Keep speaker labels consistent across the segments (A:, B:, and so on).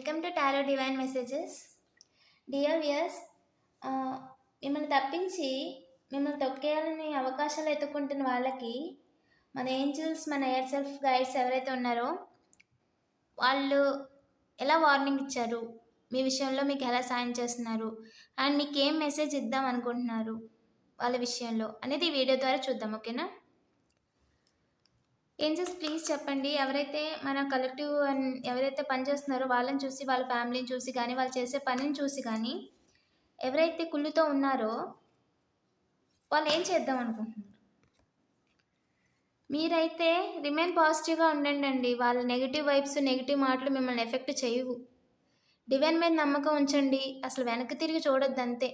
A: Welcome to tarot divine messages. Dear viewers, మిమ్మల్ని తప్పించి మిమ్మల్ని తొక్కేయాలని అవకాశాలు ఎత్తుకుంటున్న వాళ్ళకి మన ఏంజల్స్, మన ఎయిర్ సెల్ఫ్ గైడ్స్ ఎవరైతే ఉన్నారో వాళ్ళు ఎలా వార్నింగ్ ఇచ్చారు, మీ విషయంలో మీకు ఎలా సాయం చేస్తున్నారు అండ్ మీకు ఏం మెసేజ్ ఇద్దాం అనుకుంటున్నారు వాళ్ళ విషయంలో అనేది ఈ వీడియో ద్వారా చూద్దాం. ఓకేనా? ఏంజల్స్ ప్లీజ్ చెప్పండి, ఎవరైతే మన కలెక్టివ్ అండ్ ఎవరైతే పనిచేస్తున్నారో వాళ్ళని చూసి, వాళ్ళ ఫ్యామిలీని చూసి కానీ, వాళ్ళు చేసే పనిని చూసి కానీ ఎవరైతే కుళ్ళుతో ఉన్నారో వాళ్ళు ఏం చేద్దాం అనుకుంటున్నారు? మీరైతే రిమైన్ పాజిటివ్గా ఉండండి. వాళ్ళ నెగిటివ్ వైబ్స్, నెగిటివ్ మాటలు మిమ్మల్ని ఎఫెక్ట్ చేయవు. డివైన్ మీద నమ్మకం ఉంచండి, అసలు వెనక్కి తిరిగి చూడొద్దు అంతే.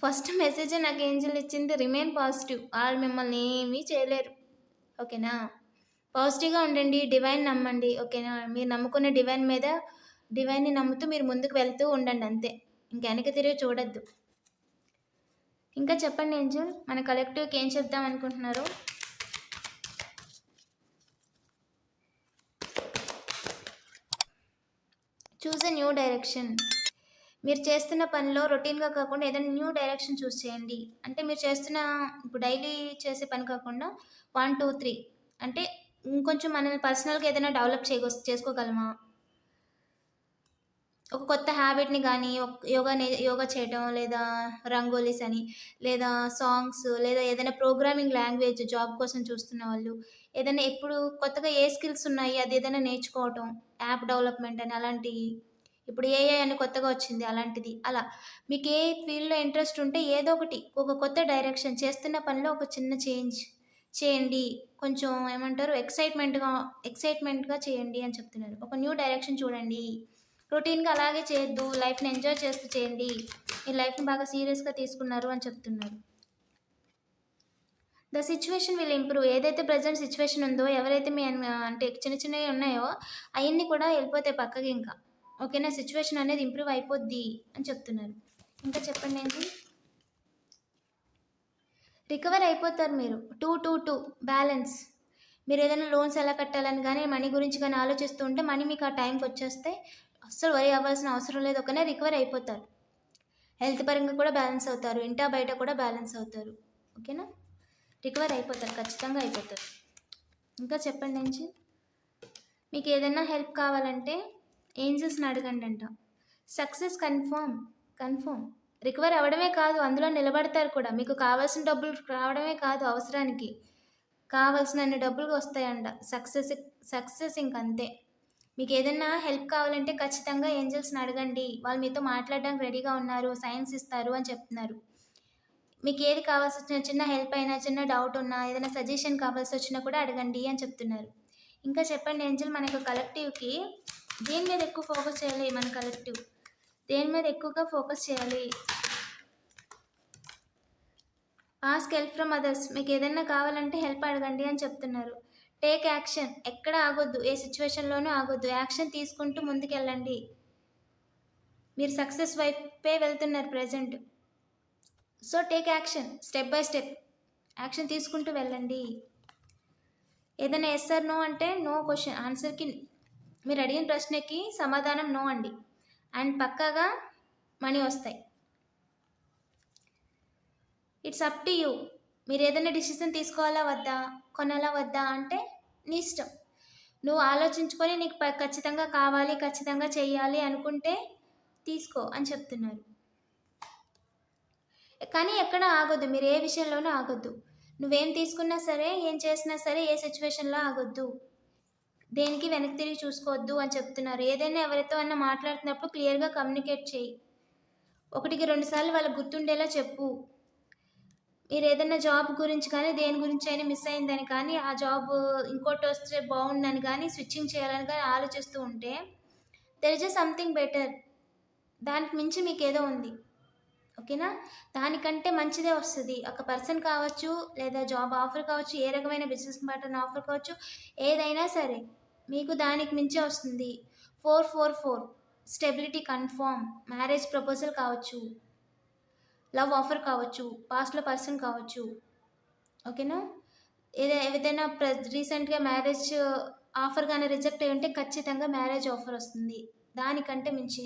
A: ఫస్ట్ మెసేజ్ నాకు ఏంజల్ ఇచ్చింది రిమైన్ పాజిటివ్. వాళ్ళు మిమ్మల్ని ఏమీ చేయలేరు. ఓకేనా? పాజిటివ్గా ఉండండి, డివైన్ నమ్మండి. ఓకేనా? మీరు నమ్ముకున్న డివైన్ని నమ్ముతూ మీరు ముందుకు వెళ్తూ ఉండండి అంతే. ఇంక వెనక్కి తిరిగి చూడొద్దు. ఇంకా చెప్పండి ఏంజల్, మన కలెక్టివ్కి ఏం చెప్దాం అనుకుంటున్నారు? చూస్ ఎ న్యూ డైరెక్షన్. మీరు చేస్తున్న పనిలో రొటీన్గా కాకుండా ఏదైనా న్యూ డైరెక్షన్ చూస్ చేయండి. అంటే మీరు చేస్తున్న ఇప్పుడు డైలీ చేసే పని కాకుండా 1, 2, 3 అంటే ఇంకొంచెం మనల్ని పర్సనల్గా ఏదైనా డెవలప్ చేసుకోగలమా? ఒక కొత్త హ్యాబిట్ని కానీ, యోగా చేయటం, లేదా రంగోలీస్ అని, లేదా సాంగ్స్, లేదా ఏదైనా ప్రోగ్రామింగ్ లాంగ్వేజ్ జాబ్ కోసం చూస్తున్న వాళ్ళు, ఏదైనా ఎప్పుడు కొత్తగా ఏ స్కిల్స్ ఉన్నాయి అది ఏదైనా నేర్చుకోవటం, యాప్ డెవలప్మెంట్ అని అలాంటివి. ఇప్పుడు ఏఐ అని కొత్తగా వచ్చింది అలాంటిది. అలా మీకు ఏ ఫీల్డ్లో ఇంట్రెస్ట్ ఉంటే ఏదో ఒకటి ఒక కొత్త డైరెక్షన్, చేస్తున్న పనిలో ఒక చిన్న చేంజ్ చేయండి. కొంచెం ఏమంటారు, ఎక్సైట్మెంట్గా చేయండి అని చెప్తున్నారు. ఒక న్యూ డైరెక్షన్ చూడండి. రొటీన్గా అలాగే చేయొద్దు, లైఫ్ని ఎంజాయ్ చేస్తూ చేయండి. ఈ లైఫ్ని బాగా సీరియస్గా తీసుకున్నారు అని చెప్తున్నారు. The situation will improve. ఏదైతే ప్రజెంట్ సిచ్యువేషన్ ఉందో, ఎవరైతే మీ అంటే చిన్న చిన్నవి ఉన్నాయో అవన్నీ కూడా వెళ్ళిపోతాయి పక్కకి. ఇంకా ఓకేనా? సిచ్యువేషన్ అనేది ఇంప్రూవ్ అయిపోద్ది అని చెప్తున్నారు. ఇంకా చెప్పండి ఏంటి? రికవర్ అయిపోతారు మీరు. 2 బ్యాలెన్స్. మీరు ఏదైనా లోన్స్ ఎలా కట్టాలని కానీ, మనీ గురించి కానీ ఆలోచిస్తూ ఉంటే మనీ మీకు ఆ టైంకి వచ్చేస్తే అస్సలు వరి అవ్వాల్సిన అవసరం లేదు. ఒకనే రికవర్ అయిపోతారు. హెల్త్ పరంగా కూడా బ్యాలెన్స్ అవుతారు, ఇంటా బయట కూడా బ్యాలెన్స్ అవుతారు. ఓకేనా? రికవర్ అయిపోతారు, ఖచ్చితంగా అయిపోతారు. ఇంకా చెప్పండి ఏంజల్, మీకు ఏదైనా హెల్ప్ కావాలంటే ఏంజల్స్ని అడగండి అంట. Success confirm. రికవర్ అవ్వడమే కాదు, అందులో నిలబడతారు కూడా. మీకు కావాల్సిన డబ్బులు రావడమే కాదు, అవసరానికి కావాల్సినన్ని డబ్బులు వస్తాయంట. సక్సెస్ ఇంకంతే. మీకు ఏదైనా హెల్ప్ కావాలంటే ఖచ్చితంగా ఏంజల్స్ని అడగండి. వాళ్ళు మీతో మాట్లాడడానికి రెడీగా ఉన్నారు, సైన్స్ ఇస్తారు అని చెప్తున్నారు. మీకు ఏది కావాల్సి వచ్చిన చిన్న హెల్ప్ అయినా, చిన్న డౌట్ ఉన్నా, ఏదైనా సజెషన్ కావాల్సి వచ్చినా కూడా అడగండి అని చెప్తున్నారు. ఇంకా చెప్పండి ఏంజల్, మనకు కలెక్టివ్కి దేని మీద ఎక్కువ ఫోకస్ చేయాలి? మన కలెక్టివ్ దేని మీద ఎక్కువగా ఫోకస్ చేయాలి? Ask help from others. మీకు ఏదైనా కావాలంటే హెల్ప్ అడగండి అని చెప్తున్నారు. Take action. ఎక్కడ ఆగొద్దు, ఏ సిచ్యువేషన్లోనూ ఆగొద్దు. యాక్షన్ తీసుకుంటూ ముందుకెళ్ళండి. మీరు సక్సెస్ వైపే వెళ్తున్నారు present. So take action, step by step action తీసుకుంటూ వెళ్ళండి. ఏదైనా ఎస్ ఆర్ నో అంటే నో క్వశ్చన్ ఆన్సర్కి, మీరు అడిగిన ప్రశ్నకి సమాధానం నో అండి. అండ్ పక్కాగా మనీ వస్తాయి. It's up to you. మీరు ఏదైనా డిసిషన్ తీసుకోవాలా వద్దా, కొనాలా వద్దా అంటే నీ ఇష్టం. నువ్వు ఆలోచించుకొని నీకు ఖచ్చితంగా కావాలి, ఖచ్చితంగా చేయాలి అనుకుంటే తీసుకో అని చెప్తున్నారు. కానీ ఎక్కడ ఆగొద్దు, మీరు ఏ విషయంలోనూ ఆగొద్దు. నువ్వేం తీసుకున్నా సరే, ఏం చేసినా సరే, ఏ సిచ్యువేషన్లో ఆగొద్దు. దేనికి వెనక్కి తిరిగి చూసుకోవద్దు అని చెప్తున్నారు. ఏదైనా ఎవరితో అన్నా మాట్లాడుతున్నప్పుడు క్లియర్గా కమ్యూనికేట్ చేయి. 1కి 2 సార్లు వాళ్ళకి గుర్తుండేలా చెప్పు. మీరు ఏదైనా జాబ్ గురించి కానీ, దేని గురించి అయినా మిస్ అయిందని కానీ, ఆ జాబ్ ఇంకోటి వస్తే బాగుండని కానీ, స్విచ్చింగ్ చేయాలని కానీ ఆలోచిస్తూ ఉంటే దెర్ ఇస్ సంథింగ్ బెటర్. దానికి మించి మీకు ఏదో ఉంది. ఓకేనా? దానికంటే మంచిదే వస్తుంది. ఒక పర్సన్ కావచ్చు, లేదా జాబ్ ఆఫర్ కావచ్చు, ఏ రకమైన బిజినెస్ పార్ట్నర్ ఆఫర్ కావచ్చు, ఏదైనా సరే మీకు దానికి మించే వస్తుంది. 444 స్టెబిలిటీ కన్ఫర్మ్. మ్యారేజ్ ప్రపోజల్ కావచ్చు, లవ్ ఆఫర్ కావచ్చు, పాస్ట్లో పర్సన్ కావచ్చు. ఓకేనా? ఏదైనా రీసెంట్గా మ్యారేజ్ ఆఫర్ కానీ రిజెక్ట్ అయ్యి ఉంటే ఖచ్చితంగా మ్యారేజ్ ఆఫర్ వస్తుంది. దానికంటే మించి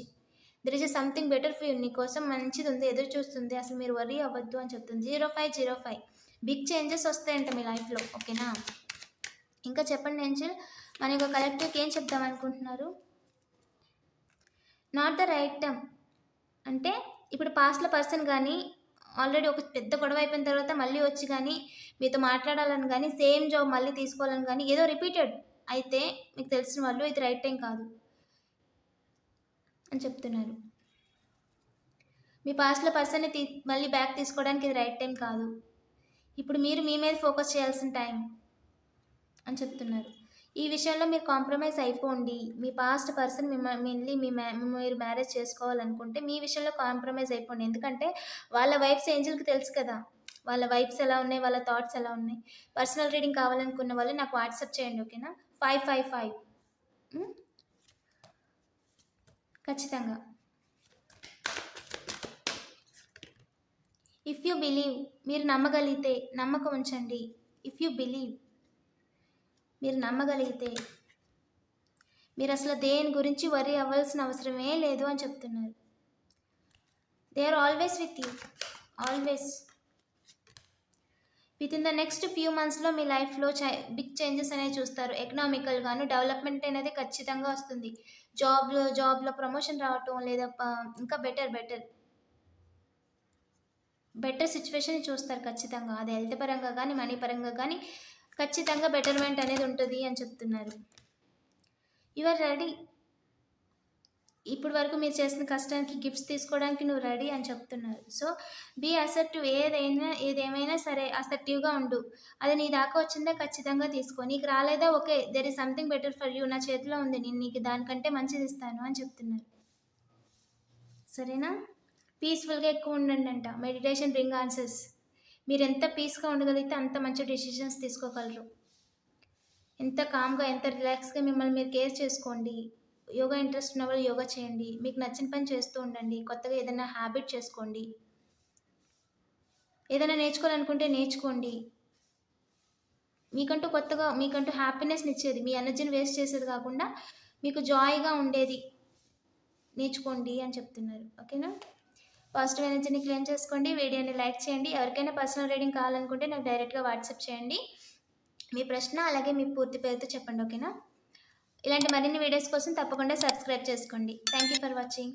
A: there is something better for you. నీకోసం మంచిది ఉంది, ఎదురు చూస్తుంది. అసలు మీరు వరీ అవ్వద్దు అని చెప్తుంది. 0505 బిగ్ చేంజెస్ వస్తాయంట మీ లైఫ్లో. ఓకేనా? ఇంకా చెప్పండి ఏంజెల్, మన యొక్క కలెక్టివ్కి ఏం చెప్దాం అనుకుంటున్నారు? నాట్ ద రైట్ టైం అంటే ఇప్పుడు పాస్ట్లో పర్సన్ కానీ ఆల్రెడీ ఒక పెద్ద గొడవ అయిపోయిన తర్వాత మళ్ళీ వచ్చి కానీ మీతో మాట్లాడాలని కానీ సేమ్ జాబ్ మళ్ళీ తీసుకోవాలని కానీ ఏదో రిపీటెడ్ అయితే మీకు తెలిసిన వాళ్ళు ఇది రైట్ టైం కాదు అని చెప్తున్నారు. మీ పాస్ట్లో పర్సన్ని మళ్ళీ బ్యాక్ తీసుకోవడానికి ఇది రైట్ టైం కాదు. ఇప్పుడు మీరు మీ మీద ఫోకస్ చేయాల్సిన టైం అని చెప్తున్నారు. ఈ విషయంలో మీరు కాంప్రమైజ్ అయిపోండి. మీ పాస్ట్ పర్సన్ మిమ్మల్ని మీరు మ్యారేజ్ చేసుకోవాలనుకుంటే మీ విషయంలో కాంప్రమైజ్ అయిపోండి. ఎందుకంటే వాళ్ళ వైబ్స్ ఏంజల్కి తెలుసు కదా, వాళ్ళ వైబ్స్ ఎలా ఉన్నాయి, వాళ్ళ థాట్స్ ఎలా ఉన్నాయి. పర్సనల్ రీడింగ్ కావాలనుకున్న వాళ్ళు నాకు వాట్సాప్ చేయండి. ఓకేనా? 555 ఖచ్చితంగా. ఇఫ్ యూ బిలీవ్, మీరు నమ్మగలిగితే, నమ్మకం ఉంచండి. ఇఫ్ యూ బిలీవ్, మీరు నమ్మగలిగితే మీరు అసలు దేని గురించి వరీ అవ్వాల్సిన అవసరమే లేదు అని చెప్తున్నారు. They are always with you, always. Within the next few మంత్స్లో మీ లైఫ్లో బిగ్ చేంజెస్ అనేవి చూస్తారు. ఎకనామికల్గాను డెవలప్మెంట్ అనేది ఖచ్చితంగా వస్తుంది. జాబ్లో ప్రమోషన్ రావటం లేదా ఇంకా బెటర్ సిచ్యువేషన్ చూస్తారు ఖచ్చితంగా. అది హెల్త్ పరంగా కానీ మనీ పరంగా కానీ ఖచ్చితంగా బెటర్మెంట్ అనేది ఉంటుంది అని చెప్తున్నారు. You are ready. ఇప్పుడు వరకు మీరు చేసిన కష్టానికి గిఫ్ట్స్ తీసుకోవడానికి నువ్వు రెడీ అని చెప్తున్నారు. So be assertive. ఏదేమైనా సరే అసర్టివ్గా ఉండు. అది నీ దాకా వచ్చిందా ఖచ్చితంగా తీసుకో. నీకు రాలేదా okay, there is something better for you. నా చేతిలో ఉంది, నేను నీకు దానికంటే మంచిది ఇస్తాను అని చెప్తున్నారు. సరేనా? పీస్ఫుల్గా ఎక్కువ ఉండండి అంట. Meditation bring answers. మీరు ఎంత పీస్గా ఉండగలిగితే అంత మంచి డెసిషన్స్ తీసుకోగలరు. ఎంత కామ్గా, ఎంత రిలాక్స్గా మిమ్మల్ని మీరు కేర్ చేసుకోండి. యోగా ఇంట్రెస్ట్ ఉన్న వాళ్ళు యోగా చేయండి. మీకు నచ్చిన పని చేస్తూ ఉండండి. కొత్తగా ఏదైనా హ్యాబిట్ చేసుకోండి. ఏదైనా నేర్చుకోవాలనుకుంటే నేర్చుకోండి. మీకంటూ హ్యాపీనెస్ని ఇచ్చేది, మీ ఎనర్జీని వేస్ట్ చేసేది కాకుండా మీకు జాయ్గా ఉండేది నేర్చుకోండి అని చెప్తున్నారు. ఓకేనా? పాజిటివ్ ఎనర్జీని క్లెయిమ్ చేసుకోండి. వీడియోని లైక్ చేయండి. ఎవరికైనా పర్సనల్ రీడింగ్ కావాలనుకుంటే నాకు డైరెక్ట్గా వాట్సాప్ చేయండి. మీ ప్రశ్న అలాగే మీ పూర్తి పేరుతో చెప్పండి. ఓకేనా? ఇలాంటి మరిన్ని వీడియోస్ కోసం తప్పకుండా సబ్స్క్రైబ్ చేసుకోండి. Thank you for watching.